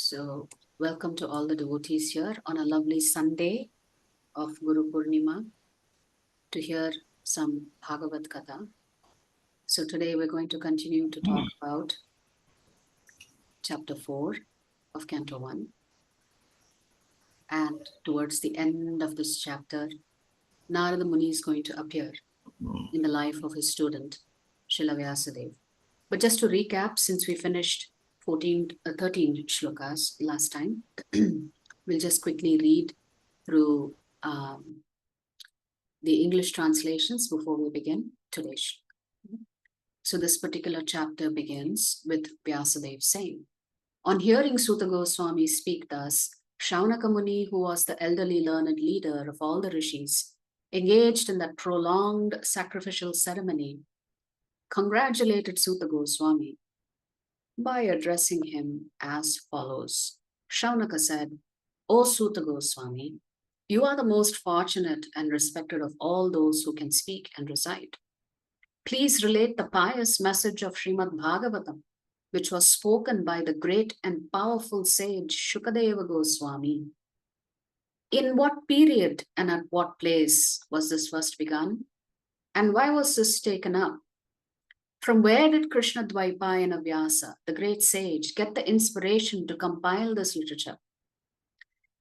So, welcome to all the devotees here on a lovely Sunday of Guru Purnima to hear some Bhagavad Katha. So, today we're going to continue to talk about chapter 4 of Canto 1. And towards the end of this chapter, Narada Muni is going to appear in the life of his student, Srila Vyasadeva. But just to recap, since we finished 13 shlokas last time, we'll just quickly read through the English translations before we begin today's. So this particular chapter begins with Vyasadeva saying, on hearing Suta Goswami speak thus, Shaunaka Muni, who was the elderly learned leader of all the rishis, engaged in that prolonged sacrificial ceremony, congratulated Suta Goswami by addressing him as follows. Shaunaka said, O Suta Goswami, you are the most fortunate and respected of all those who can speak and recite. Please relate the pious message of Srimad Bhagavatam, which was spoken by the great and powerful sage Shukadeva Goswami. In what period and at what place was this first begun? And why was this taken up? From where did Krishna Dvaipayana Vyasa, the great sage, get the inspiration to compile this literature?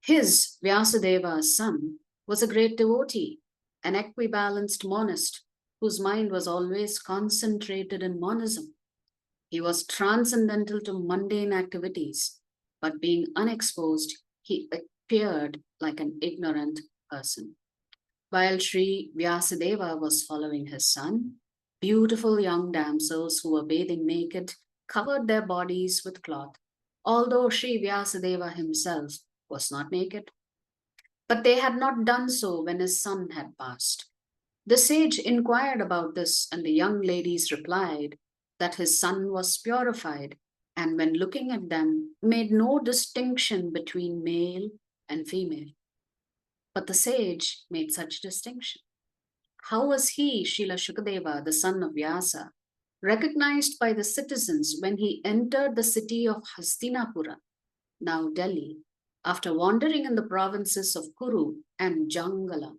His, Vyasadeva's son, was a great devotee, an equibalanced monist, whose mind was always concentrated in monism. He was transcendental to mundane activities, but being unexposed, he appeared like an ignorant person. While Sri Vyasadeva was following his son, beautiful young damsels who were bathing naked covered their bodies with cloth, although Sri Vyasadeva himself was not naked. But they had not done so when his son had passed. The sage inquired about this, and the young ladies replied that his son was purified, and when looking at them, made no distinction between male and female. But the sage made such distinction. How was he, Srila Shukadeva, the son of Vyasa, recognized by the citizens when he entered the city of Hastinapura, now Delhi, after wandering in the provinces of Kuru and Jangala,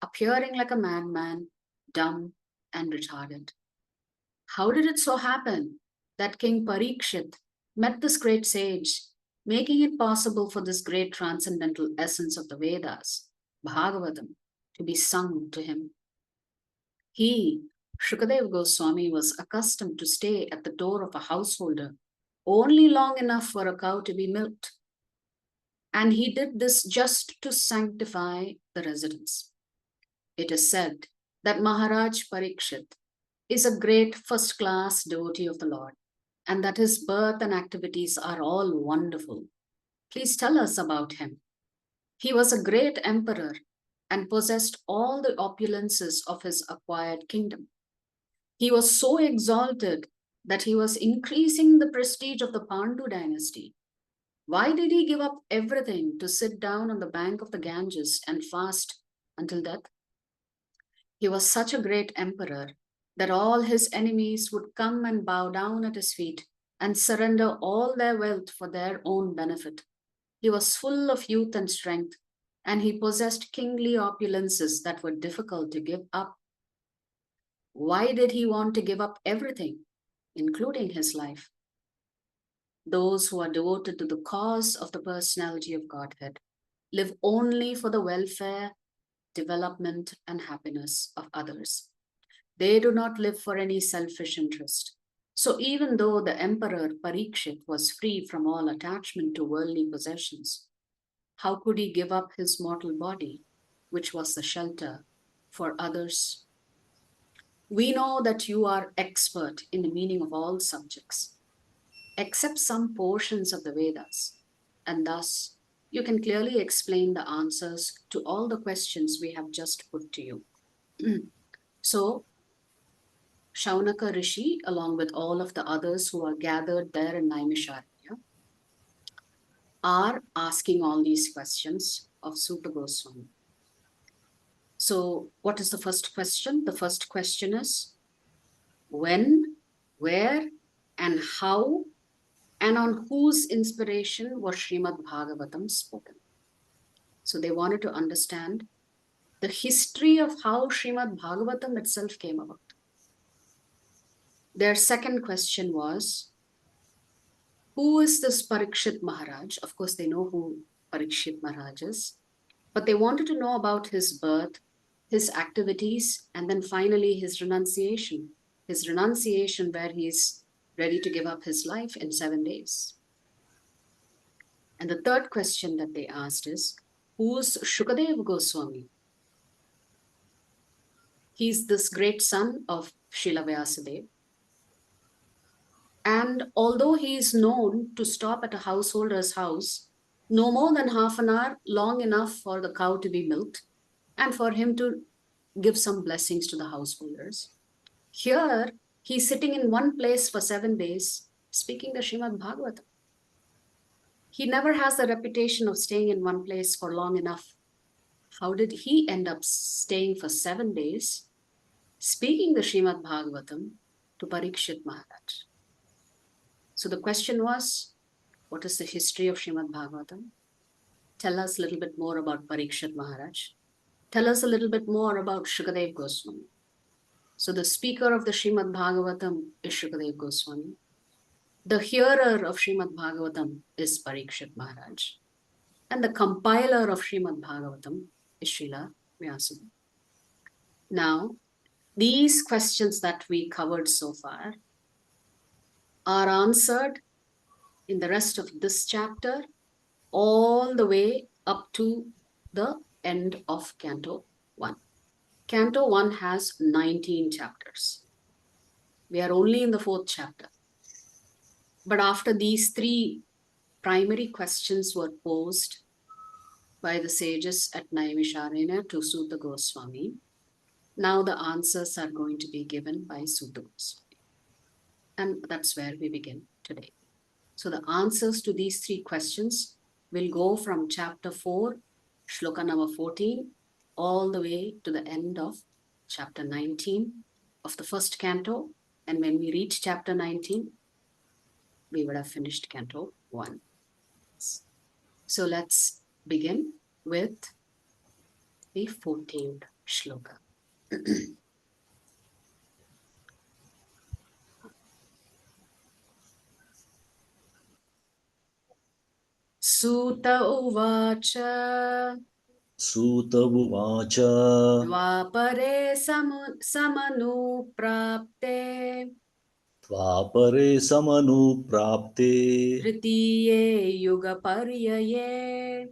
appearing like a madman, dumb and retarded? How did it so happen that King Parikshit met this great sage, making it possible for this great transcendental essence of the Vedas, Bhagavatam, to be sung to him? He, Shukadeva Goswami, was accustomed to stay at the door of a householder only long enough for a cow to be milked. And he did this just to sanctify the residence. It is said that Maharaj Parikshit is a great first-class devotee of the Lord, and that his birth and activities are all wonderful. Please tell us about him. He was a great emperor and possessed all the opulences of his acquired kingdom. He was so exalted that he was increasing the prestige of the Pandu dynasty. Why did he give up everything to sit down on the bank of the Ganges and fast until death? He was such a great emperor that all his enemies would come and bow down at his feet and surrender all their wealth for their own benefit. He was full of youth and strength, and he possessed kingly opulences that were difficult to give up. Why did he want to give up everything, including his life? Those who are devoted to the cause of the personality of Godhead live only for the welfare, development, and happiness of others. They do not live for any selfish interest. So even though the emperor Parikshit was free from all attachment to worldly possessions, how could he give up his mortal body, which was the shelter for others? We know that you are expert in the meaning of all subjects, except some portions of the Vedas, and thus you can clearly explain the answers to all the questions we have just put to you. So, Shaunaka Rishi, along with all of the others who are gathered there in Naimisharanya, are asking all these questions of Suta Goswami. So, what is the first question? The first question is, when, where, and how and on whose inspiration was Srimad Bhagavatam spoken. So they wanted to understand the history of how Srimad Bhagavatam itself came about. Their second question was, who is this Parikshit Maharaj? Of course, they know who Parikshit Maharaj is, but they wanted to know about his birth, his activities, and then finally his renunciation. His renunciation where he's ready to give up his life in 7 days. And the third question that they asked is, who's Shukadev Goswami? He's this great son of Srila Vyasadeva. And although he is known to stop at a householder's house, no more than half an hour, long enough for the cow to be milked and for him to give some blessings to the householders. Here, he's sitting in one place for 7 days, speaking the Srimad Bhagavatam. He never has the reputation of staying in one place for long enough. How did he end up staying for 7 days, speaking the Srimad Bhagavatam to Parikshit Maharaj? So the question was, what is the history of Srimad Bhagavatam? Tell us a little bit more about Parikshit Maharaj. Tell us a little bit more about Shukadev Goswami. So the speaker of the Srimad Bhagavatam is Shukadev Goswami. The hearer of Srimad Bhagavatam is Parikshit Maharaj. And the compiler of Srimad Bhagavatam is Srila Vyasadeva. Now, these questions that we covered so far are answered in the rest of this chapter all the way up to the end of Canto 1. Canto 1 has 19 chapters. We are only in the 4th chapter. But after these 3 primary questions were posed by the sages at Naimisharanya to Suta Goswami, now the answers are going to be given by Suta Goswami. And that's where we begin today. So the answers to these 3 questions will go from chapter 4, shloka number 14, all the way to the end of chapter 19 of the first canto. And when we reach chapter 19, we would have finished canto 1. So let's begin with the 14th shloka. Suta uvacha Suta uvacha dvapare samanuprapte Dvapare samanuprapte tritiye yuga paryaye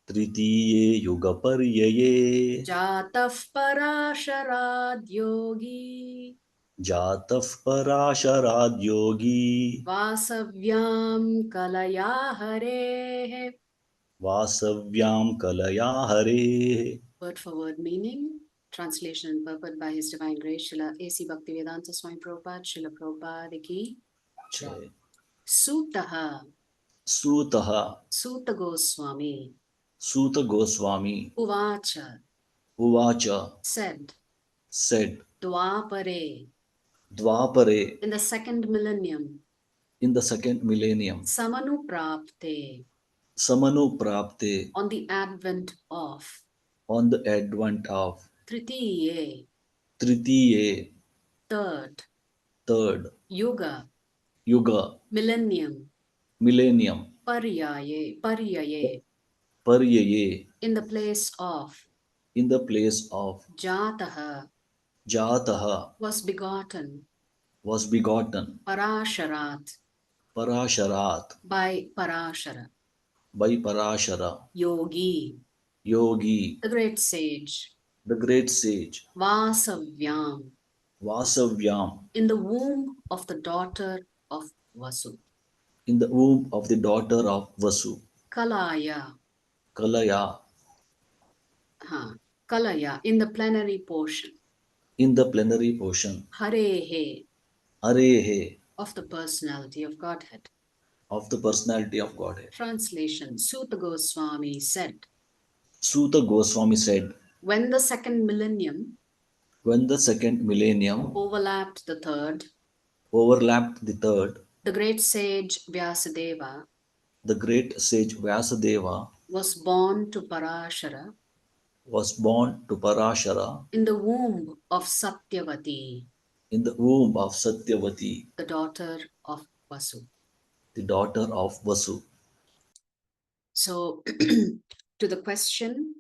Tritiye yuga paryaye jataf parasharad yogi Jataf parasharad yogi vasavyam kalaya hare. Vasavyam kalaya hare. Word for word meaning, translation and purport by His Divine Grace, Srila A.C. Bhaktivedanta Swami Prabhupada, Srila Prabhupada ki jai. Sutaha, Sutaha Suta Goswami, Suta Goswami Uvacha, Uvacha said, said Dwapare, Dvapare in the 2nd millennium, in the 2nd millennium Samanuprapte, Samanuprapte on the advent of on the advent of Tritiye, Tritiye 3rd, 3rd Yuga, Yuga millennium, millennium Paryaye, Paryaye in the place of in the place of Jataha, Jataha was begotten, was begotten Parasharat, Parasharat by Parashara, by Parashara Yogi, Yogi the great sage, the great sage Vasavyam, Vasavyam in the womb of the daughter of Vasu, in the womb of the daughter of Vasu Kalaya, Kalaya Kalaya, in the plenary portion, in the plenary portion Harehe, Arehe of the personality of Godhead. of the personality of Godhead. Translation, Suta Goswami said, Suta Goswami said, when the 2nd millennium when the 2nd millennium overlapped the 3rd, overlapped the 3rd, The great sage Vyasadeva the great sage Vyasadeva was born to Parashara was born to Parashara in the womb of Satyavati, in the womb of Satyavati, the daughter of Vasu. the daughter of Vasu. So, to the question,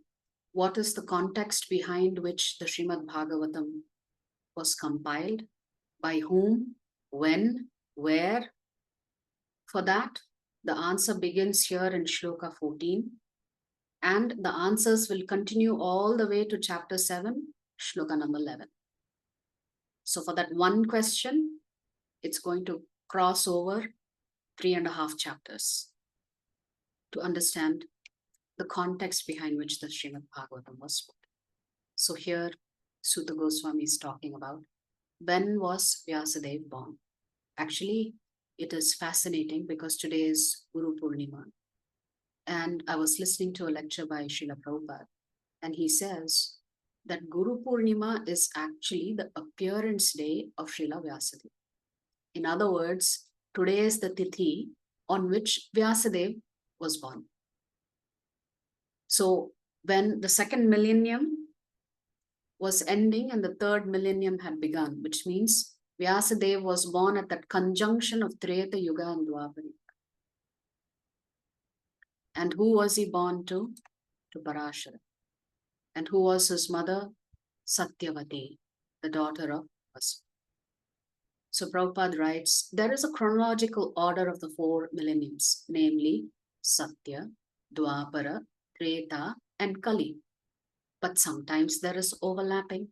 what is the context behind which the Srimad Bhagavatam was compiled? By whom? When? Where? For that, the answer begins here in Shloka 14, and the answers will continue all the way to chapter 7, Shloka number 11. So, for that one question, it's going to cross over 3.5 chapters to understand the context behind which the Srimad Bhagavatam was put. So here, Suta Goswami is talking about when was Vyasadeva born. Actually, it is fascinating because today is Guru Purnima. And I was listening to a lecture by Srila Prabhupada, and he says that Guru Purnima is actually the appearance day of Srila Vyasadeva. In other words, today is the Tithi on which Vyasadeva was born. So when the second millennium was ending and the third millennium had begun, which means Vyasadeva was born at that conjunction of Treta Yuga and Dwapara. And who was he born to? To Parashara. And who was his mother? Satyavati, the daughter of Vasu. So Prabhupada writes, there is a chronological order of the 4 millenniums, namely Satya, Dwapara, Treta, and Kali. But sometimes there is overlapping.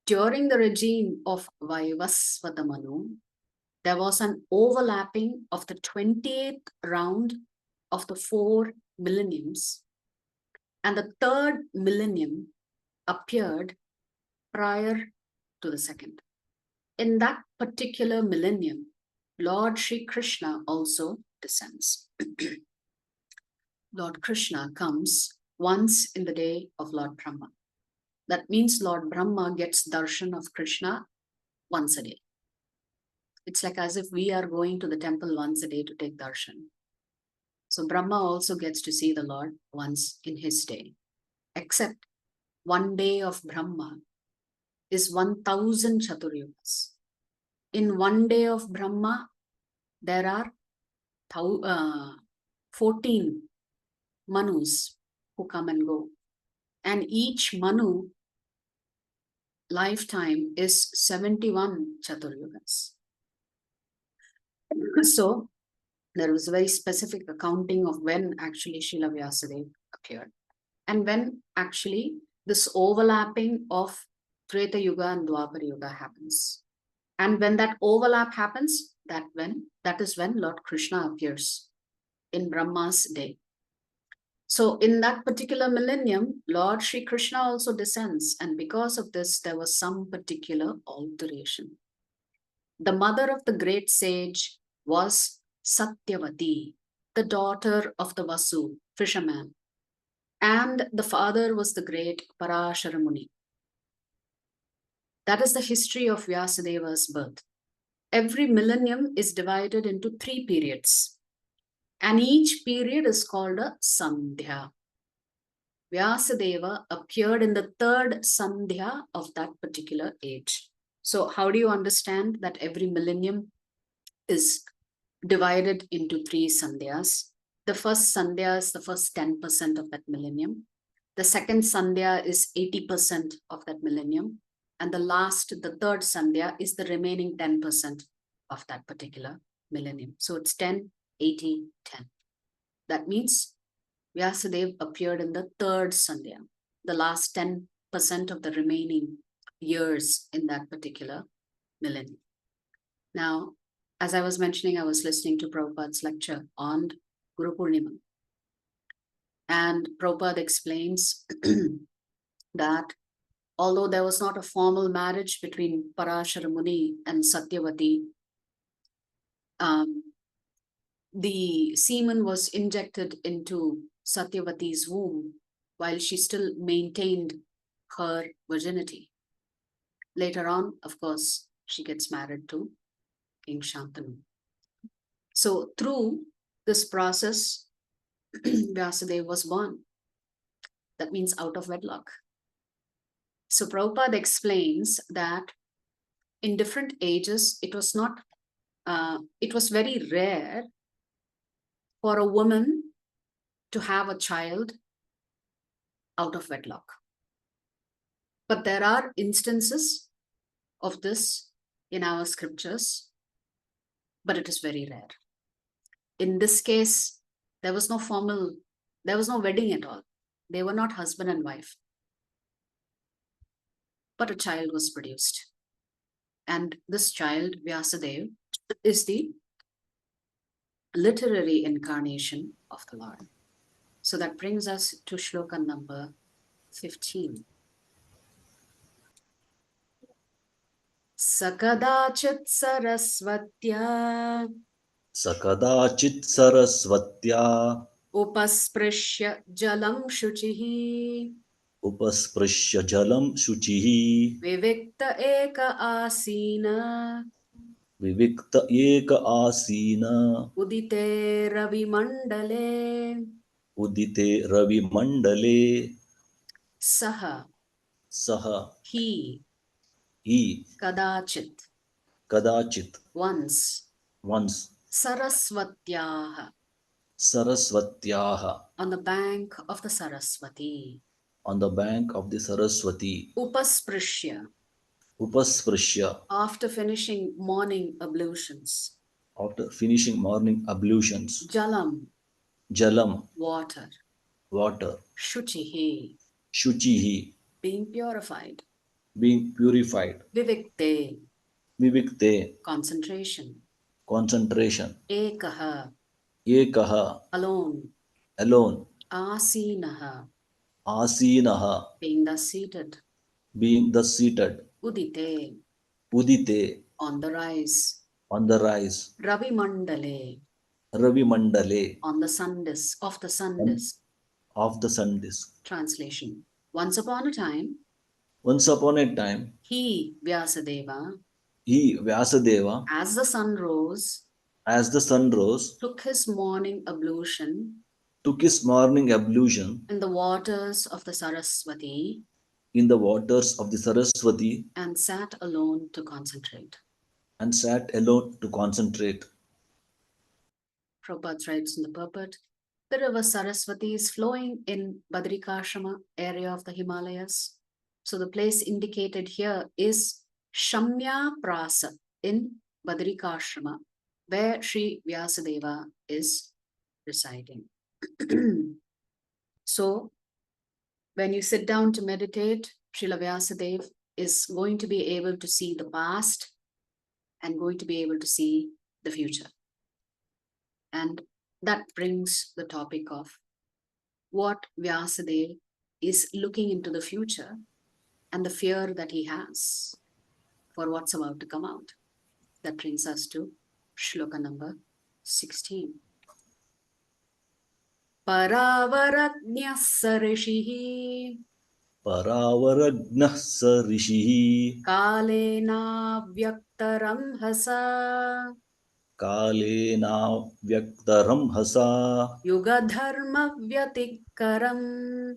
During the regime of Vaivasvata Manu, there was an overlapping of the 28th round of the 4 millenniums, and the 3rd millennium appeared prior to the 2nd. In that particular millennium, Lord Sri Krishna also descends. Lord Krishna comes once in the day of Lord Brahma. That means Lord Brahma gets darshan of Krishna once a day. It's like as if we are going to the temple once a day to take darshan. So Brahma also gets to see the Lord once in his day. Except one day of Brahma is 1000 Chaturyugas. In one day of Brahma, there are 14 Manus who come and go. And each Manu lifetime is 71 Chaturyugas. So there was a very specific accounting of when actually Srila Vyasadeva appeared. And when actually this overlapping of Treta Yuga and Dwapara Yuga happens. And when that overlap happens, that is when Lord Krishna appears in Brahma's day. So in that particular millennium, Lord Sri Krishna also descends. And because of this, there was some particular alteration. The mother of the great sage was Satyavati, the daughter of the Vasu, fisherman. And the father was the great Parashara Muni. That is the history of Vyasadeva's birth. Every millennium is divided into 3 periods. And each period is called a Sandhya. Vyasadeva appeared in the 3rd Sandhya of that particular age. So how do you understand that every millennium is divided into 3 Sandhyas? The first Sandhya is the first 10% of that millennium. The second Sandhya is 80% of that millennium. And the 3rd Sandhya is the remaining 10% of that particular millennium. So it's 10, 80, 10. That means Vyasadeva appeared in the 3rd Sandhya, the last 10% of the remaining years in that particular millennium. Now, as I was mentioning, I was listening to Prabhupada's lecture on Guru Purnima. And Prabhupada explains that although there was not a formal marriage between Parashara Muni and Satyavati, the semen was injected into Satyavati's womb while she still maintained her virginity. Later on, of course, she gets married to King Shantanu. So through this process, Vyasadeva was born. That means out of wedlock. So Prabhupada explains that in different ages, it was very rare for a woman to have a child out of wedlock. But there are instances of this in our scriptures, but it is very rare. In this case, there was no wedding at all. They were not husband and wife. But a child was produced. And this child, Vyasadeva, is the literary incarnation of the Lord. So that brings us to shloka number 15. Sakadachit sarasvatya Sakadachit sarasvatya upasprishya jalam shuchihi upasprishya jalam shuchihi vivikta eka asina vivikta eka asina udite ravi mandale udite ravi mandale saha saha he kadachit kadachit once sarasvatyaha sarasvatyaha on the bank of the Saraswati on the bank of the Saraswati upasprishya upasprishya after finishing morning ablutions after finishing morning ablutions jalam jalam water water shuchihi shuchihi being purified being purified vivikte vivikte concentration concentration ekaha ekaha alone alone asinaha asinaha being thus seated being thus seated udite udite on the rise on the rise ravi mandale ravi mandale on the sun disk of the sun on- disk. of the sun disk. Translation. Once upon a time, Once upon a time he, Vyasadeva, he Vyasadeva as the sun rose, as the sun rose took his morning ablution took his morning ablution in the waters of the Saraswati in the waters of the Saraswati and sat alone to concentrate. and sat alone to concentrate. Prabhupada writes in the purport, the river Saraswati is flowing in Badrikashrama area of the Himalayas. So the place indicated here is Shamya Prasa in Badrikashrama, where Sri Vyasadeva is residing. So when you sit down to meditate, Srila Vyasadeva is going to be able to see the past and going to be able to see the future. And that brings the topic of what Vyasadeva is looking into the future and the fear that he has for what's about to come out. That brings us to shloka number 16. Paravarajñah sarishihi Paravaragnaः sa rishiः kalena vyaktaram hasa kalena vyaktaram hasa yuga dharma vyatikaram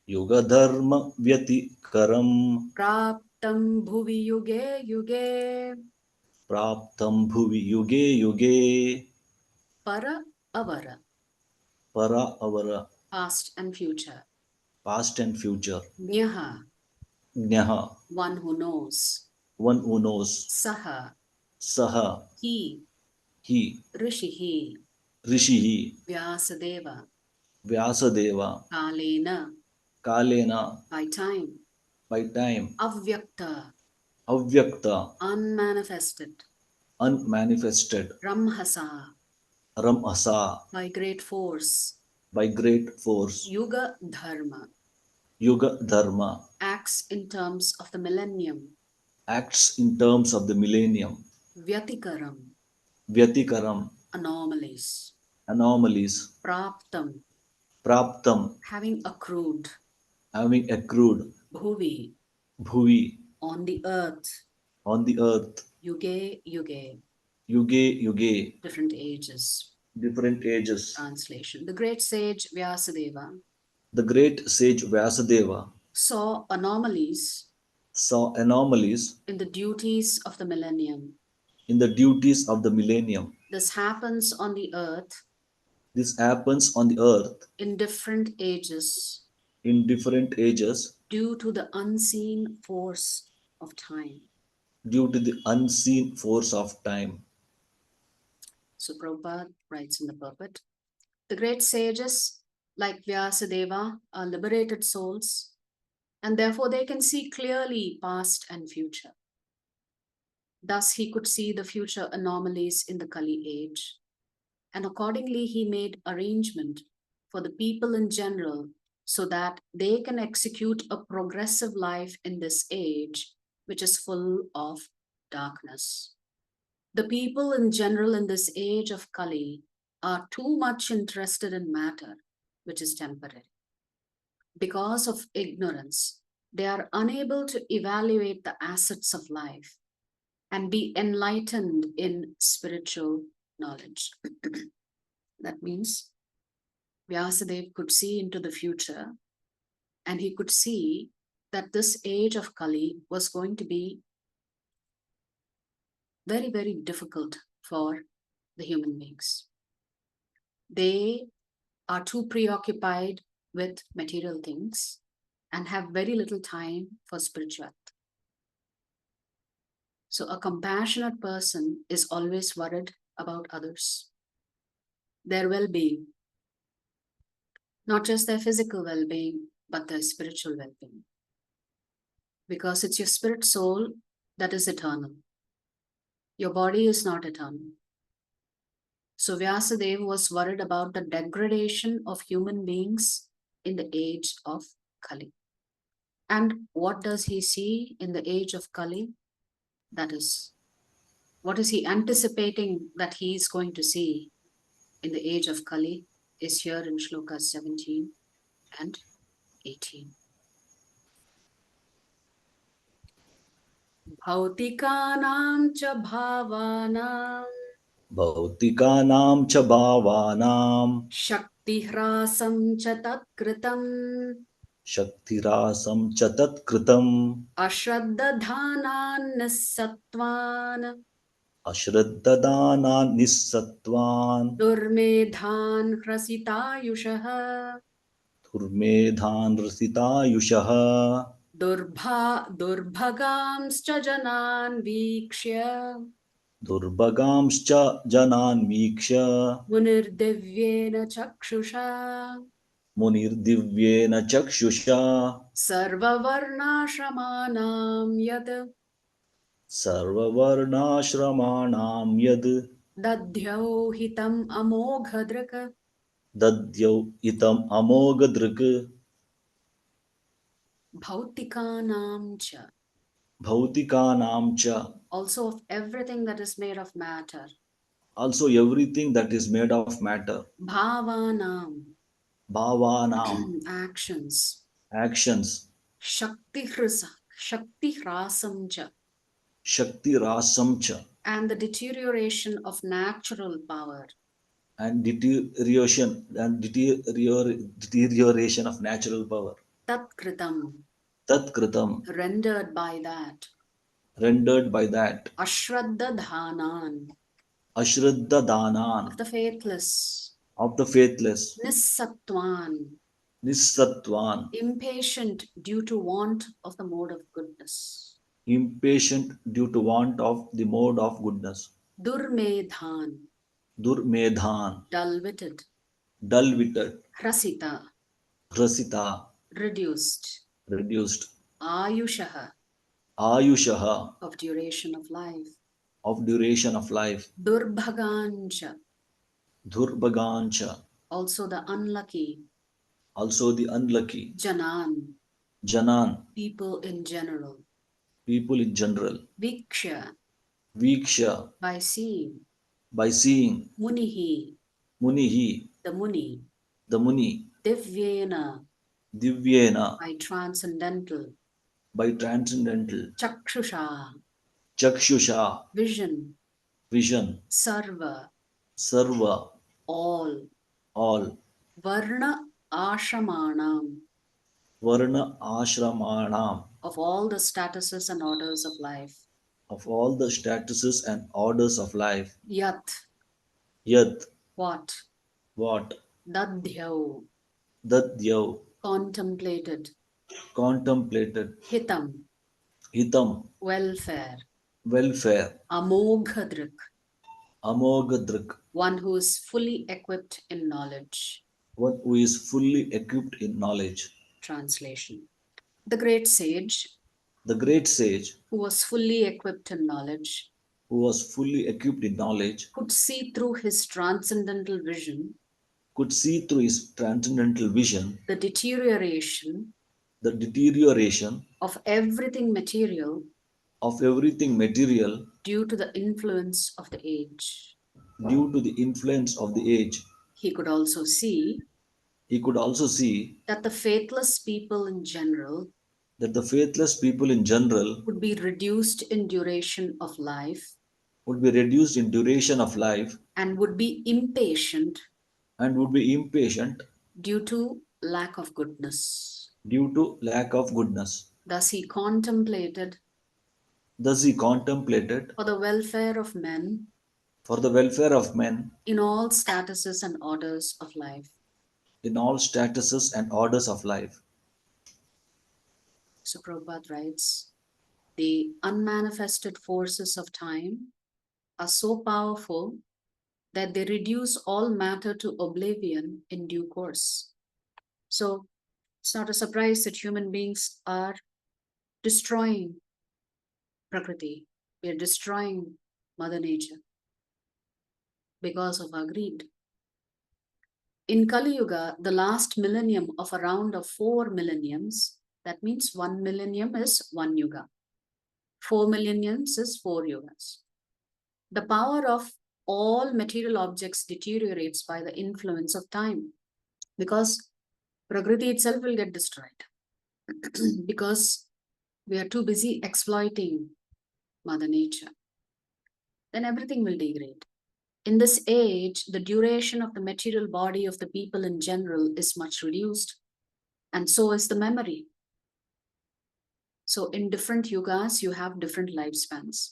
yugadharma vyatikaram praptam bhuvi yuge yuge. praptam bhuvi yuge yuge Para avara, para avara past and future. past and future. Nyaha, Jnaha, one who knows. one who knows. Saha, Saha, he. he. Rishihi, Rishihi, Vyasadeva. Vyasadeva. Kalena, Kalena, by time. by time. Avyakta, Avyakta, unmanifested. unmanifested. Ramhasa, Ramhasa, by great force. by great force. Yuga dharma, Yuga dharma, acts in terms of the millennium. acts in terms of the millennium. Vyatikaram, Vyatikaram, anomalies. anomalies. Praptam, Praptam, having accrued. having accrued. Bhuvi, Bhuvi, on the earth. on the earth. Yuge yuge, Yuge, yuge, different ages. different ages. Translation. The great sage Vyasadeva The great sage Vyasadeva saw anomalies saw anomalies in the duties of the millennium. in the duties of the millennium. This happens on the earth This happens on the earth in different ages in different ages due to the unseen force of time. due to the unseen force of time. So Prabhupada writes in the purport, the great sages like Vyasadeva are liberated souls, and therefore they can see clearly past and future. Thus he could see the future anomalies in the Kali age, and accordingly he made arrangement for the people in general so that they can execute a progressive life in this age, which is full of darkness. The people in general in this age of Kali are too much interested in matter, which is temporary. Because of ignorance, they are unable to evaluate the assets of life and be enlightened in spiritual knowledge. That means Vyasadeva could see into the future, and he could see that this age of Kali was going to be very, very difficult for the human beings. They are too preoccupied with material things and have very little time for spirituality. So a compassionate person is always worried about others, their well-being, not just their physical well-being, but their spiritual well-being. Because it's your spirit soul that is eternal. Your body is not eternal. So Vyasadeva was worried about the degradation of human beings in the age of Kali. And what does he see in the age of Kali? That is, what is he anticipating that he is going to see in the age of Kali is here in Sloka 17 and 18. Bhautikānām ca bhāvānām Bhautikānām cha bhavanām shaktihrāsam ca tatkritam shaktirasam cha tat kritam ashraddhānān nissattvan ashraddadānā nissattvān durmedhān hrasitāyushah dhurmedhān rasitāyushah durbhagamscha janan vikshya durbhagamscha janān vikshya munirdivyena chakshusha munirdivyena chakshusha sarvavarnashramanam yad sarvavarnāśramanām yad dadhyau hitam amoghadrika. dadyau itam amogadrik Bhautikānām cha, bhautikānām cha, also of everything that is made of matter. also everything that is made of matter. Bhavanam, Bhavanām, actions. actions. Shaktihrasam cha, Shakti rasam cha, and the deterioration of natural power. and deterioration of natural power. Tatkritam, Tat kritam, rendered by that. rendered by that. Ashraddhānān, Ashraddha danan, of the faithless. of the faithless. Nissattvan, Nissattvan, impatient due to want of the mode of goodness. impatient due to want of the mode of goodness. Durmedhan, Durmedhan, dull-witted. dull-witted. Hrasita, Rasita, reduced. reduced. Ayushaha, Ayushaha, of duration of life. of duration of life. Durbhagancha, Dhurbhagancha, also the unlucky. also the unlucky. Janan, Janan, people in general. people in general. Viksha, Viksha, by seeing. by seeing. Munihi, Munihi, the Muni. the Muni. Divyena, Divyena, by transcendental. by transcendental. Chakshusha, Chakshusha, vision. vision, sarva, sarva, all, all, varna ashramanam, varna ashramanam, of all the statuses and orders of life. of all the statuses and orders of life. Yat, Yat, what? what? Dadhyav, Dadyav, contemplated. contemplated. Hitam, Hitam, welfare. welfare. Amoghadrik, Amoghadrik, one who is fully equipped in knowledge. one who is fully equipped in knowledge. Translation. The great sage, The great sage, who was fully equipped in knowledge, who was fully equipped in knowledge, could see through his transcendental vision could see through his transcendental vision the deterioration the deterioration of everything material of everything material due to the influence of the age. due to the influence of the age. He could also see He could also see that the faithless people in general that the faithless people in general would be reduced in duration of life would be reduced in duration of life and would be impatient and would be impatient due to lack of goodness. due to lack of goodness. Thus he contemplated Thus he contemplated for the welfare of men for the welfare of men in all statuses and orders of life. in all statuses and orders of life. So Prabhupada writes, the unmanifested forces of time are so powerful that they reduce all matter to oblivion in due course. So it's not a surprise that human beings are destroying Prakriti. We are destroying Mother Nature because of our greed. In Kali Yuga, the last millennium of around 4 millenniums, that means 1 millennium is 1 yuga. 4 millenniums is 4 yugas. The power of all material objects deteriorates by the influence of time because Prakriti itself will get destroyed because we are too busy exploiting Mother Nature. Then everything will degrade. In this age, the duration of the material body of the people in general is much reduced, and so is the memory. So in different yugas, you have different lifespans.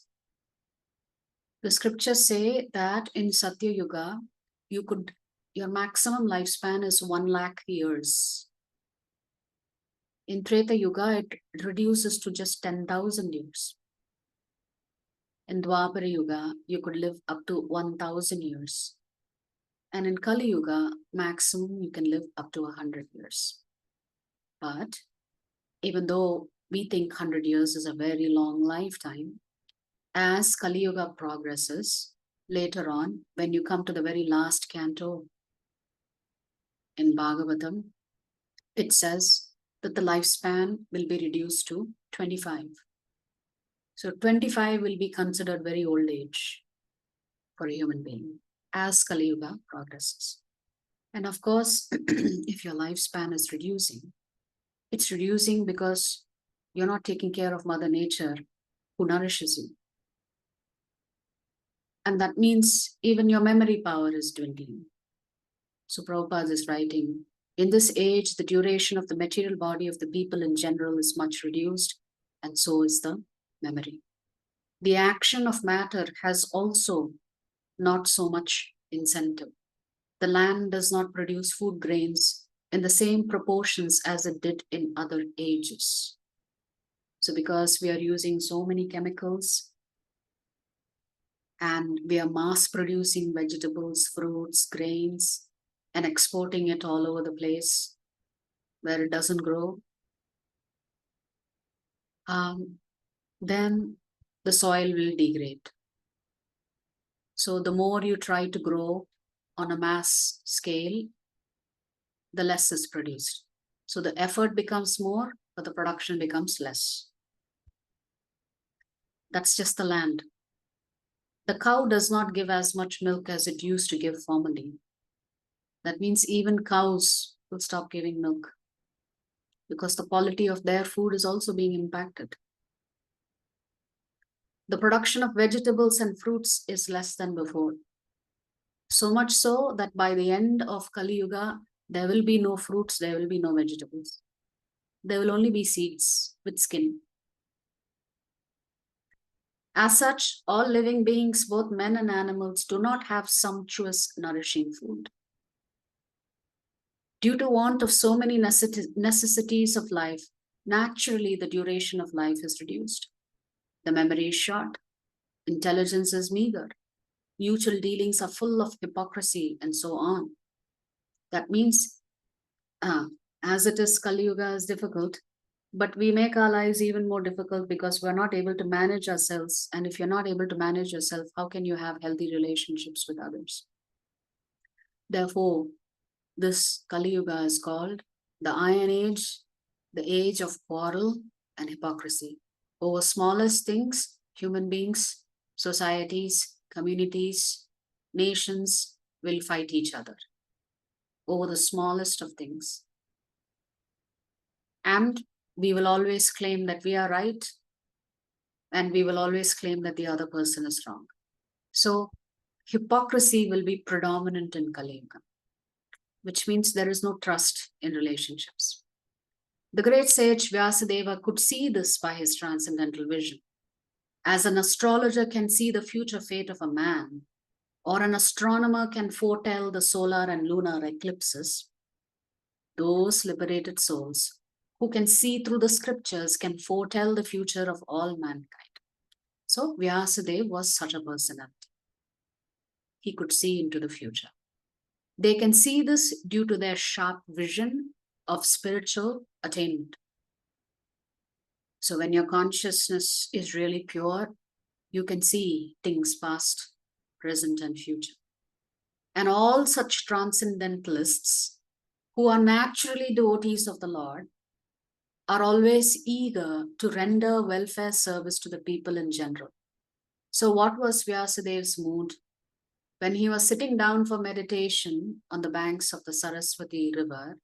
The scriptures say that in Satya Yuga, your maximum lifespan is 1 lakh years. In Treta Yuga, it reduces to just 10,000 years. In Dwapara Yuga, you could live up to 1,000 years. And in Kali Yuga, maximum you can live up to 100 years. But even though we think 100 years is a very long lifetime, as Kali Yuga progresses, later on, when you come to the very last canto in Bhagavatam, it says that the lifespan will be reduced to 25. So 25 will be considered very old age for a human being as Kali Yuga progresses. And of course, if your lifespan is reducing, it's reducing because you're not taking care of Mother Nature who nourishes you. And that means even your memory power is dwindling. So Prabhupada is writing, in this age, the duration of the material body of the people in general is much reduced, and so is the memory. The action of matter has also not so much incentive. The land does not produce food grains in the same proportions as it did in other ages. So because we are using so many chemicals and we are mass producing vegetables, fruits, grains, and exporting it all over the place where it doesn't grow, then the soil will degrade. So the more you try to grow on a mass scale, the less is produced. So the effort becomes more, but the production becomes less. That's just the land. The cow does not give as much milk as it used to give formerly. That means even cows will stop giving milk because the quality of their food is also being impacted. The production of vegetables and fruits is less than before. So much so that by the end of Kali Yuga, there will be no fruits, there will be no vegetables. There will only be seeds with skin. As such, all living beings, both men and animals, do not have sumptuous, nourishing food. Due to want of so many necessities of life, naturally the duration of life is reduced. The memory is short, intelligence is meager, mutual dealings are full of hypocrisy, and so on. That means, as it is, Kali Yuga is difficult, but we make our lives even more difficult because we're not able to manage ourselves. And if you're not able to manage yourself, how can you have healthy relationships with others? Therefore, this Kali Yuga is called the Iron Age, the age of quarrel and hypocrisy. Over smallest things, human beings, societies, communities, nations will fight each other over the smallest of things. And we will always claim that we are right, and we will always claim that the other person is wrong. So hypocrisy will be predominant in Kali Yuga, which means there is no trust in relationships. The great sage Vyasadeva could see this by his transcendental vision. As an astrologer can see the future fate of a man, or an astronomer can foretell the solar and lunar eclipses, those liberated souls who can see through the scriptures can foretell the future of all mankind. So Vyasadeva was such a personality. He could see into the future. They can see this due to their sharp vision of spiritual attainment. So when your consciousness is really pure, you can see things past, present, and future. And all such transcendentalists who are naturally devotees of the Lord are always eager to render welfare service to the people in general. So what was Vyasadev's mood? When he was sitting down for meditation on the banks of the Saraswati river,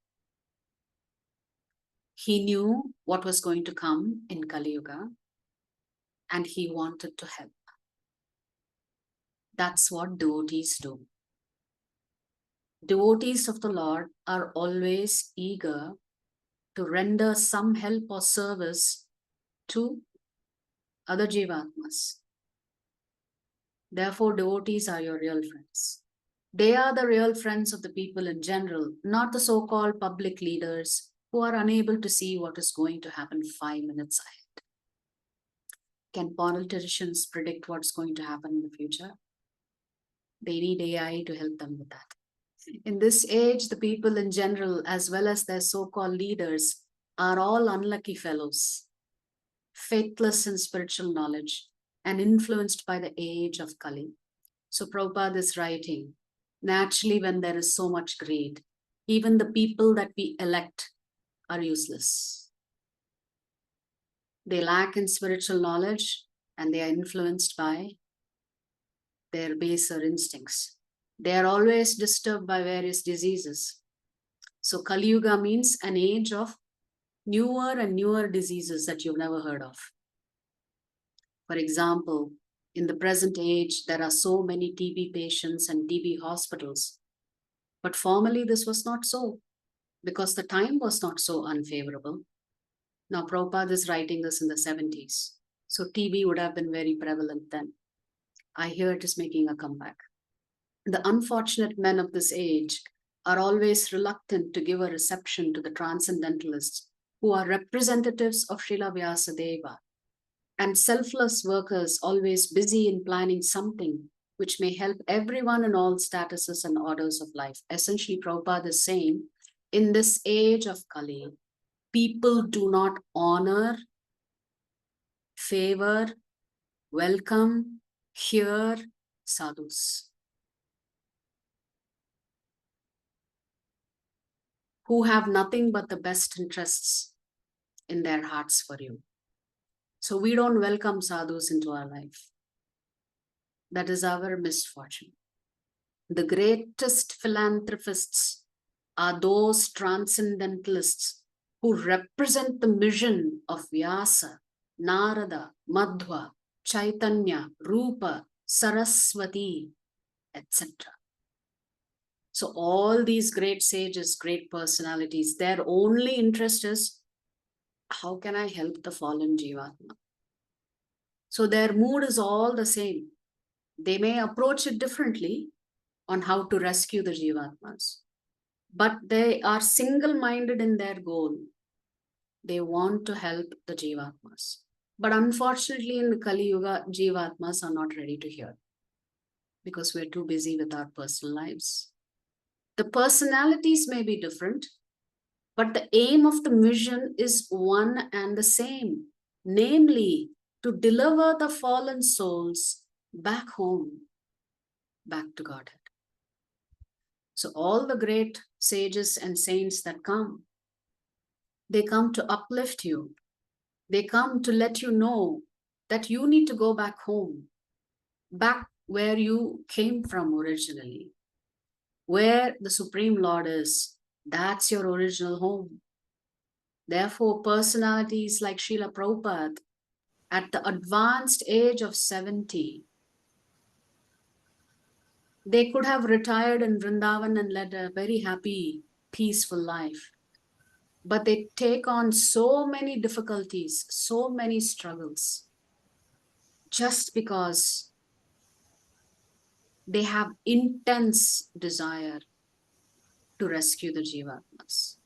he knew what was going to come in Kali Yuga, and he wanted to help. That's what devotees do. Devotees of the Lord are always eager to render some help or service to other Jivatmas. Therefore, devotees are your real friends. They are the real friends of the people in general, not the so-called public leaders who are unable to see what is going to happen 5 minutes ahead. Can politicians predict what's going to happen in the future? They need AI to help them with that. In this age, the people in general, as well as their so-called leaders, are all unlucky fellows, faithless in spiritual knowledge, and influenced by the age of Kali. So Prabhupada is writing, naturally when there is so much greed, even the people that we elect are useless. They lack in spiritual knowledge and they are influenced by their baser instincts. They are always disturbed by various diseases. So Kali Yuga means an age of newer and newer diseases that you've never heard of. For example, in the present age, there are so many TB patients and TB hospitals. But formerly this was not so, because the time was not so unfavorable. Now Prabhupada is writing this in the 70s. So TB would have been very prevalent then. I hear it is making a comeback. The unfortunate men of this age are always reluctant to give a reception to the transcendentalists who are representatives of Srila Vyasadeva, and selfless workers always busy in planning something which may help everyone in all statuses and orders of life. Essentially, Prabhupada is saying, in this age of Kali, people do not honor, favor, welcome, hear sadhus, who have nothing but the best interests in their hearts for you. So we don't welcome sadhus into our life. That is our misfortune. The greatest philanthropists are those transcendentalists who represent the mission of Vyasa, Narada, Madhva, Chaitanya, Rupa, Saraswati, etc. So all these great sages, great personalities, their only interest is, how can I help the fallen Jivatma? So their mood is all the same. They may approach it differently on how to rescue the Jivatmas, but they are single-minded in their goal. They want to help the Jivatmas. But unfortunately, in the Kali Yuga, Jivatmas are not ready to hear because we're too busy with our personal lives. The personalities may be different, but the aim of the mission is one and the same, namely to deliver the fallen souls back home, back to Godhead. So all the great sages and saints that come, they come to uplift you. They come to let you know that you need to go back home, back where you came from originally, where the Supreme Lord is. That's your original home. Therefore, personalities like Srila Prabhupada, at the advanced age of 70, they could have retired in Vrindavan and led a very happy, peaceful life. But they take on so many difficulties, so many struggles, just because they have intense desire to rescue the Jivatmas.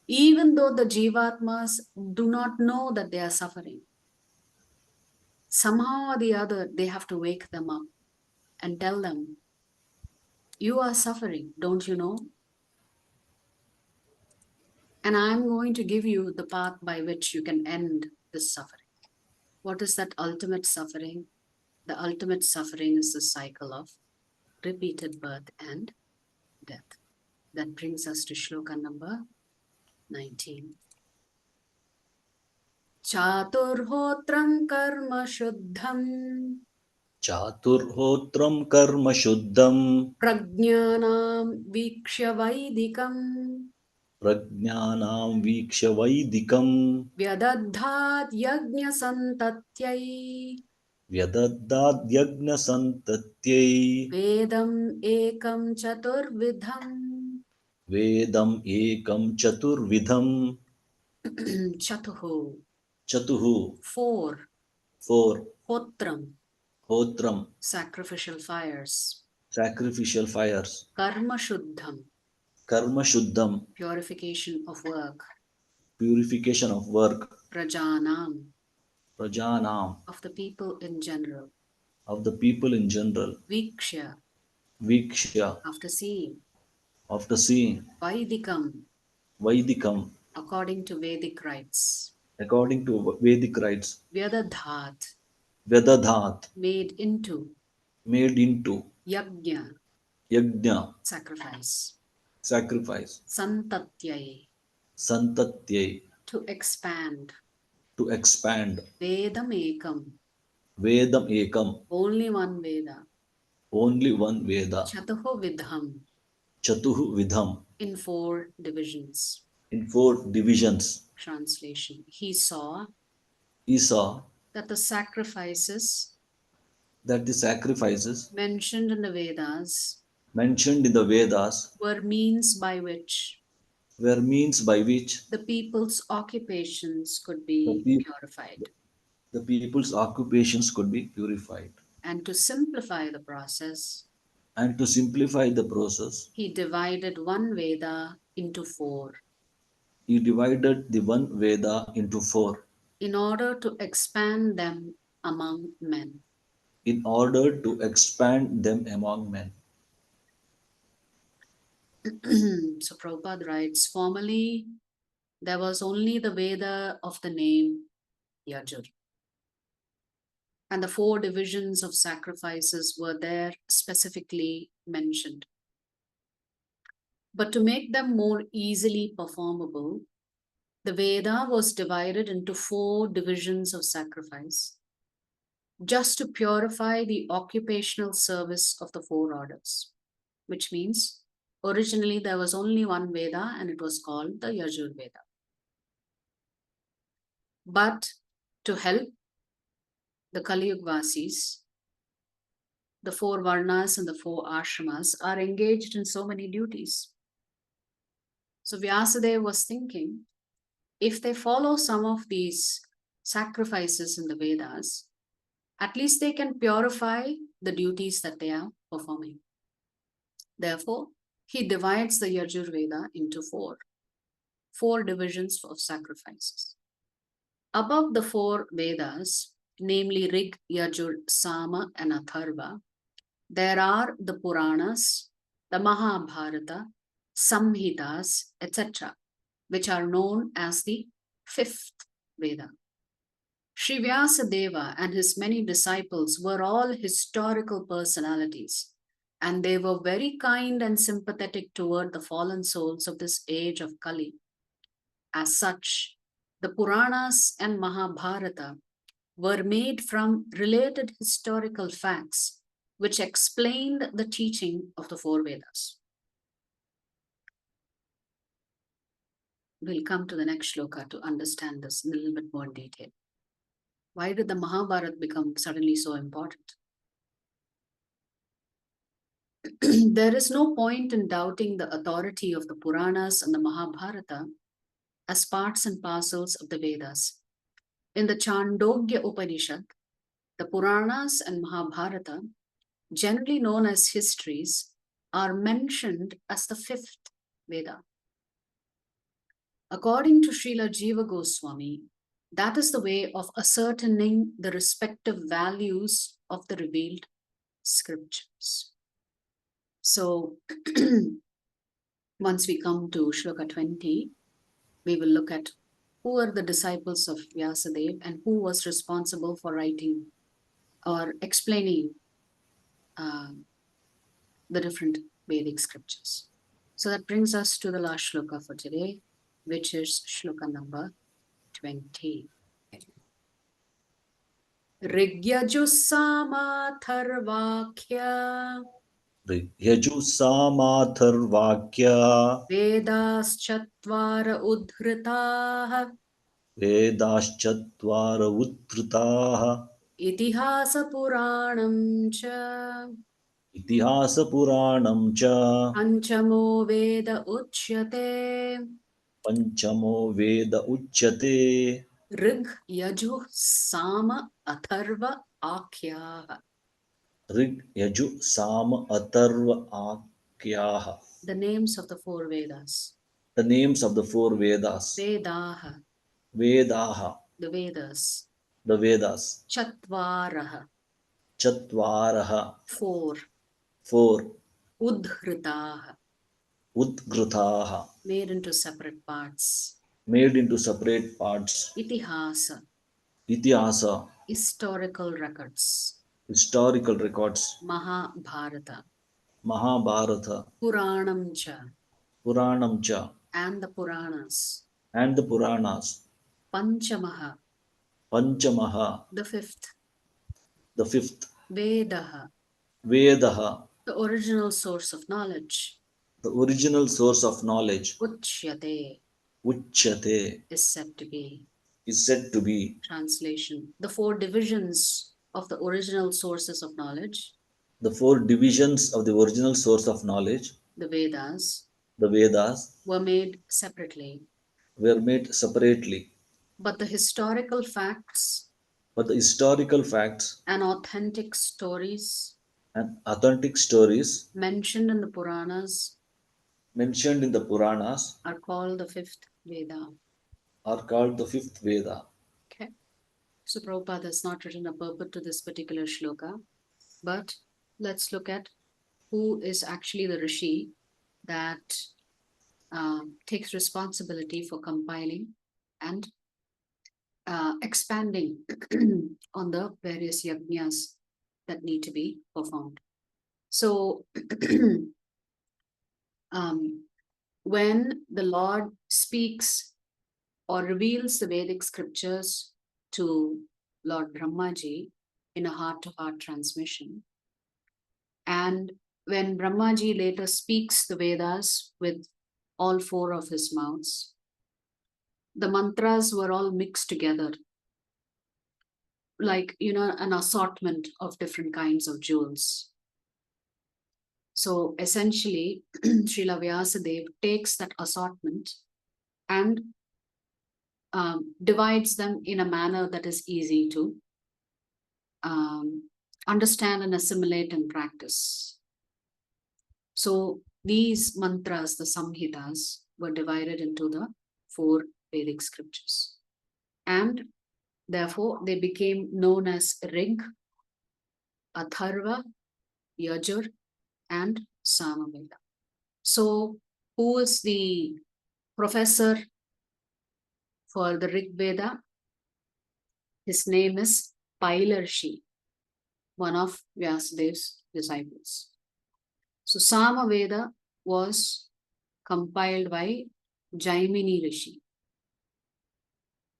Even though the Jivatmas do not know that they are suffering, somehow or the other, they have to wake them up and tell them, you are suffering, don't you know? And I'm going to give you the path by which you can end this suffering. What is that ultimate suffering? The ultimate suffering is the cycle of repeated birth and death. That brings us to shloka number 19. Chaturhotram karma shuddham Chaturhotram karma shuddham prajnanam vikshya vaidikam prajnanam viksha vaidikam vyadadhat yajna santatyai vyadaddadyagna santatyai vedam ekam chaturvidham. vedam ekam chaturvidham Chatuhu, chatuhu four. four Hotram, hotram sacrificial fires. sacrificial fires Karma shuddham, karma shuddham purification of work. purification of work Prajanam, prajanam of the people in general. of the people in general Vikshya, viksha after seeing. after seeing Vaidikam, vaidikam according to Vedic rites. according to Vedic rites Vyadadhat, vedadhat made into. made into Yajna, yajna sacrifice. sacrifice Santatyai, santatyai to expand. to expand Vedam ekam, vedam ekam only one Veda. only one veda Chatuho vidham, chatuhu vidham in four divisions. in four divisions. Translation. He saw He saw that the sacrifices that the sacrifices mentioned in the Vedas mentioned in the Vedas were means by which were means by which the people's occupations could the, be peop- purified. the people's occupations could be purified. And to simplify the process, And to simplify the process, he divided one Veda into four he divided the one Veda into four in order to expand them among men. in order to expand them among men. So Prabhupada writes, formerly there was only the Veda of the name Yajur. And the four divisions of sacrifices were there specifically mentioned. But to make them more easily performable, the Veda was divided into four divisions of sacrifice, just to purify the occupational service of the four orders, which means originally there was only one Veda and it was called the Yajur Veda. But to help the Kali Yuga Vasis, the 4 Varnas and the 4 Ashramas, are engaged in so many duties. So Vyasadeva was thinking, if they follow some of these sacrifices in the Vedas, at least they can purify the duties that they are performing. Therefore, he divides the Yajurveda into 4 divisions of sacrifices. Above the 4 Vedas, namely Rig, Yajur, Sama, and Atharva, there are the Puranas, the Mahabharata, Samhitas, etc., which are known as the 5th Veda. Sri Vyasadeva and his many disciples were all historical personalities, and they were very kind and sympathetic toward the fallen souls of this age of Kali. As such, the Puranas and Mahabharata were made from related historical facts which explained the teaching of the 4 Vedas. We'll come to the next shloka to understand this in a little bit more detail. Why did the Mahabharata become suddenly so important? There is no point in doubting the authority of the Puranas and the Mahabharata as parts and parcels of the Vedas. In the Chandogya Upanishad, the Puranas and Mahabharata, generally known as histories, are mentioned as the 5th Veda. According to Srila Jiva Goswami, that is the way of ascertaining the respective values of the revealed scriptures. So, once we come to Shloka 20, we will look at who are the disciples of Vyasadeva and who was responsible for writing or explaining the different Vedic scriptures. So that brings us to the last shloka for today, which is shloka number 20. Rigyajussamatharvakya Yajussamatharvakya Vedaschattvara udhritaah Vedaschattvara uttritaah Itihasa Puranam cha Itihasa Puranam cha Panchamo Veda Uchyate Panchamo Veda Uchyate Rig Yajuh Sama Atharva Akhyaha. Rig Yaju Sama Atharva Akyaha. The names of the 4 Vedas. The names of the 4 Vedas. Vedaha, Vedaha, the Vedas. the Vedas. Chatvaraha, Chatvaraha, 4. 4. Udhritaha, Udgrutaha, made into separate parts. made into separate parts. Itihasa, Itihasa, historical records. historical records. Mahabharata, Mahabharata, Puranam cha, Puranam cha, and the Puranas. and the Puranas. Panchamaha, Panchamaha, the 5th. the 5th. Vedaha, Vedaha, the original source of knowledge. the original source of knowledge. Uchyate Uchyate is said to be. is said to be. Translation. The 4 divisions of the original sources of knowledge. The 4 divisions of the original source of knowledge. The Vedas. The Vedas Were made separately. were made separately. But the historical facts. But the historical facts And authentic stories. and authentic stories Mentioned in the Puranas. Mentioned in the Puranas Are called the 5th Veda. are called the 5th Veda. Okay. So Prabhupada has not written a purport to this particular shloka. But let's look at who is actually the Rishi that takes responsibility for compiling and expanding on the various yajnas that need to be performed. So when the Lord speaks or reveals the Vedic scriptures to Lord Brahmaji in a heart-to-heart transmission, and when Brahmaji later speaks the Vedas with all 4 of his mouths, the mantras were all mixed together. like, an assortment of different kinds of jewels. So essentially, Srila Vyasadeva takes that assortment and divides them in a manner that is easy to understand and assimilate and practice. So these mantras, the samhitas, were divided into the 4 Vedic scriptures. And therefore, they became known as Rig, Atharva, Yajur, and Samaveda. So who is the professor for the Rig Veda? His name is Pailarshi, one of Vyasadeva's disciples. So Samaveda was compiled by Jaimini Rishi.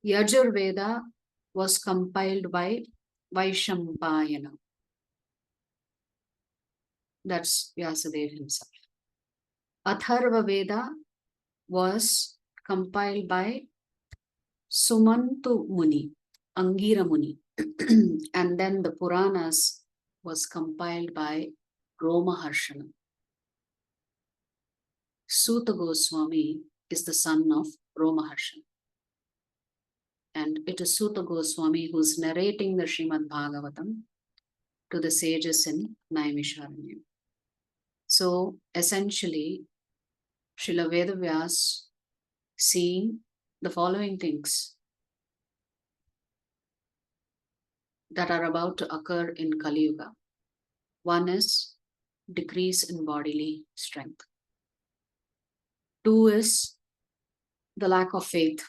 Yajurveda was compiled by Vaishampayana. That's Vyasadeva himself. Atharva Veda was compiled by Sumantu Muni, Angira Muni. And then the Puranas was compiled by Romaharshana. Suta Goswami is the son of Romaharshana. And it is Suta Goswami who is narrating the Srimad Bhagavatam to the sages in Naimisharanya. So essentially, Srila Vedavyas seeing the following things that are about to occur in Kali Yuga. One is decrease in bodily strength. 2 is the lack of faith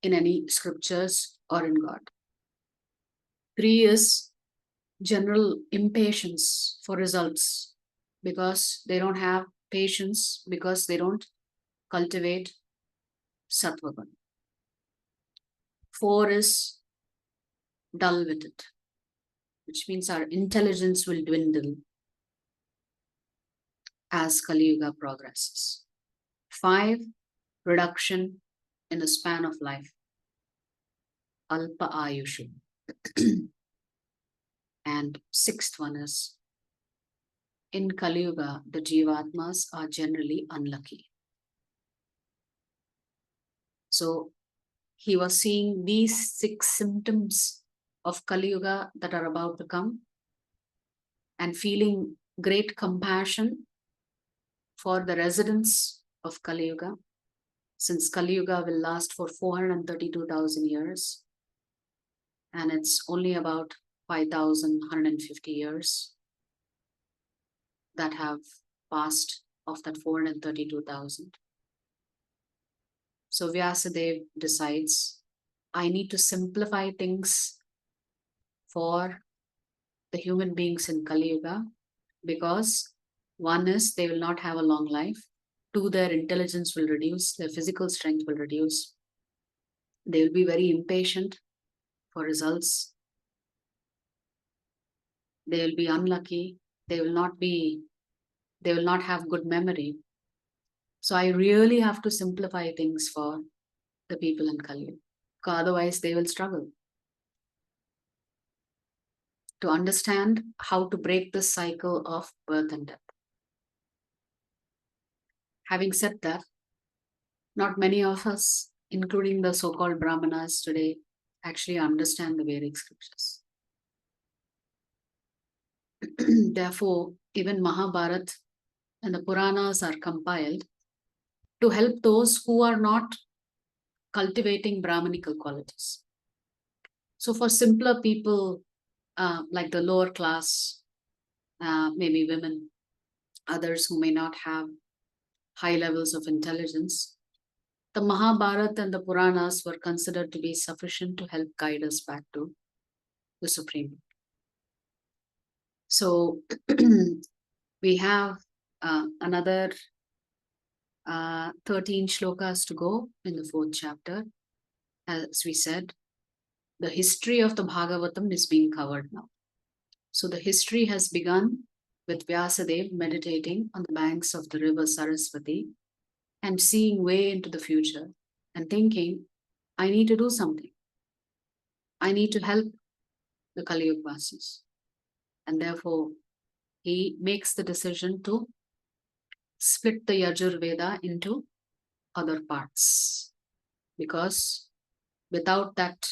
in any scriptures or in God. 3 is general impatience for results because they don't have patience, because they don't cultivate sattvagun. 4 is dull-witted, which means our intelligence will dwindle as Kali Yuga progresses. 5, reduction in the span of life, alpa ayushu. And 6th one is, in Kali Yuga, the Jivatmas are generally unlucky. So he was seeing these 6 symptoms of Kali Yuga that are about to come and feeling great compassion for the residents of Kali Yuga, since Kali Yuga will last for 432,000 years and it's only about 5,150 years that have passed of that 432,000. So Vyasadeva decides, I need to simplify things for the human beings in Kali Yuga, because 1 is they will not have a long life. 2, their intelligence will reduce, their physical strength will reduce. They will be very impatient for results. They will be unlucky. They will not have good memory. So I really have to simplify things for the people in Kali Yuga. Otherwise, they will struggle to understand how to break this cycle of birth and death. Having said that, not many of us, including the so-called Brahmanas today, actually understand the Vedic scriptures. Therefore, even Mahabharata and the Puranas are compiled to help those who are not cultivating Brahmanical qualities. So for simpler people, like the lower class, maybe women, others who may not have high levels of intelligence, the Mahabharata and the Puranas were considered to be sufficient to help guide us back to the Supreme. So we have another 13 shlokas to go in the 4th chapter. As we said, the history of the Bhagavatam is being covered now. So the history has begun with Vyasadeva meditating on the banks of the river Saraswati and seeing way into the future and thinking, I need to do something. I need to help the Kali Yuga Vasis. And therefore, he makes the decision to split the Yajurveda into other parts. Because without that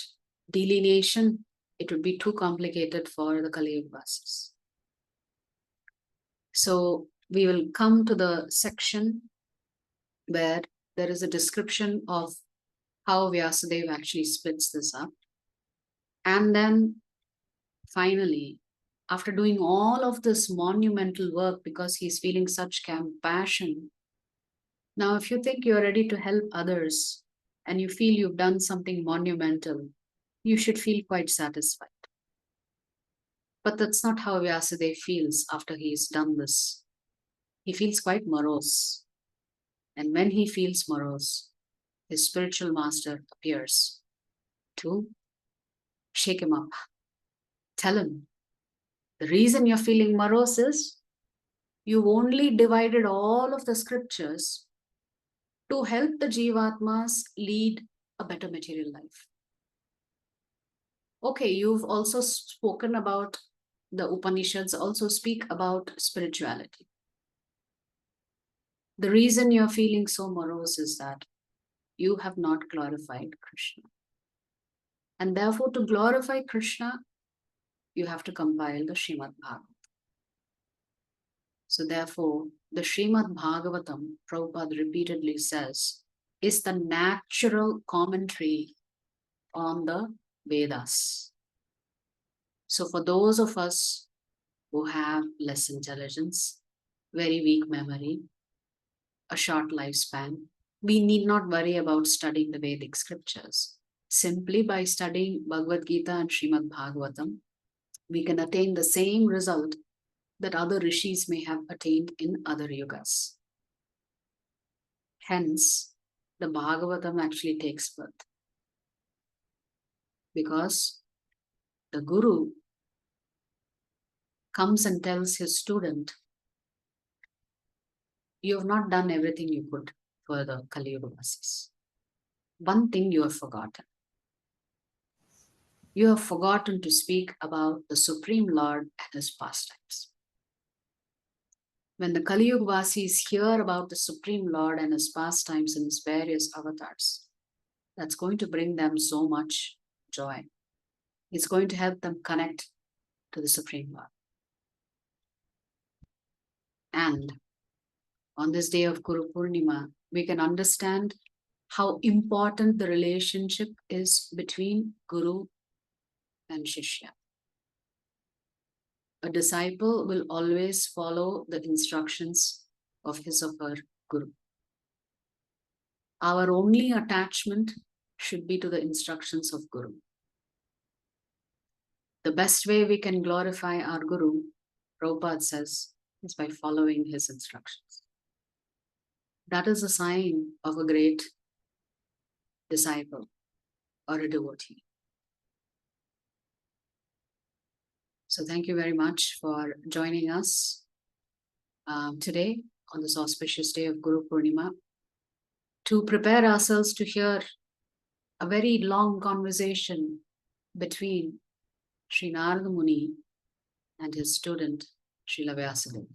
delineation, it would be too complicated for the Kali Yuga Vasis. So we will come to the section where there is a description of how Vyasadeva actually splits this up. And then finally, after doing all of this monumental work, because he's feeling such compassion, now if you think you're ready to help others and you feel you've done something monumental, you should feel quite satisfied. But that's not how Vyasadeva feels after he's done this. He feels quite morose. And when he feels morose, his spiritual master appears to shake him up. Tell him, the reason you're feeling morose is you've only divided all of the scriptures to help the Jivatmas lead a better material life. Okay, you've also spoken about the Upanishads, also speak about spirituality. The reason you're feeling so morose is that you have not glorified Krishna. And therefore, to glorify Krishna, you have to compile the Srimad Bhagavatam. So therefore, the Srimad Bhagavatam, Prabhupada repeatedly says, is the natural commentary on the Vedas. So for those of us who have less intelligence, very weak memory, a short lifespan, we need not worry about studying the Vedic scriptures. Simply by studying Bhagavad Gita and Srimad Bhagavatam, we can attain the same result that other rishis may have attained in other yugas. Hence, the Bhagavatam actually takes birth. Because the Guru comes and tells his student, you have not done everything you could for the Kali Yuga Vasis. One thing you have forgotten. You have forgotten to speak about the Supreme Lord and his pastimes. When the Kali Yuga Vasis hear about the Supreme Lord and his pastimes in his various avatars, that's going to bring them so much joy. It's going to help them connect to the Supreme Lord. And on this day of Guru Purnima, we can understand how important the relationship is between Guru and Shishya. A disciple will always follow the instructions of his or her Guru. Our only attachment should be to the instructions of Guru. The best way we can glorify our Guru, Prabhupada says, is by following his instructions. That is a sign of a great disciple or a devotee. So thank you very much for joining us today on this auspicious day of Guru Purnima to prepare ourselves to hear a very long conversation between Sri Narada Muni and his student Srila Vyasadeva.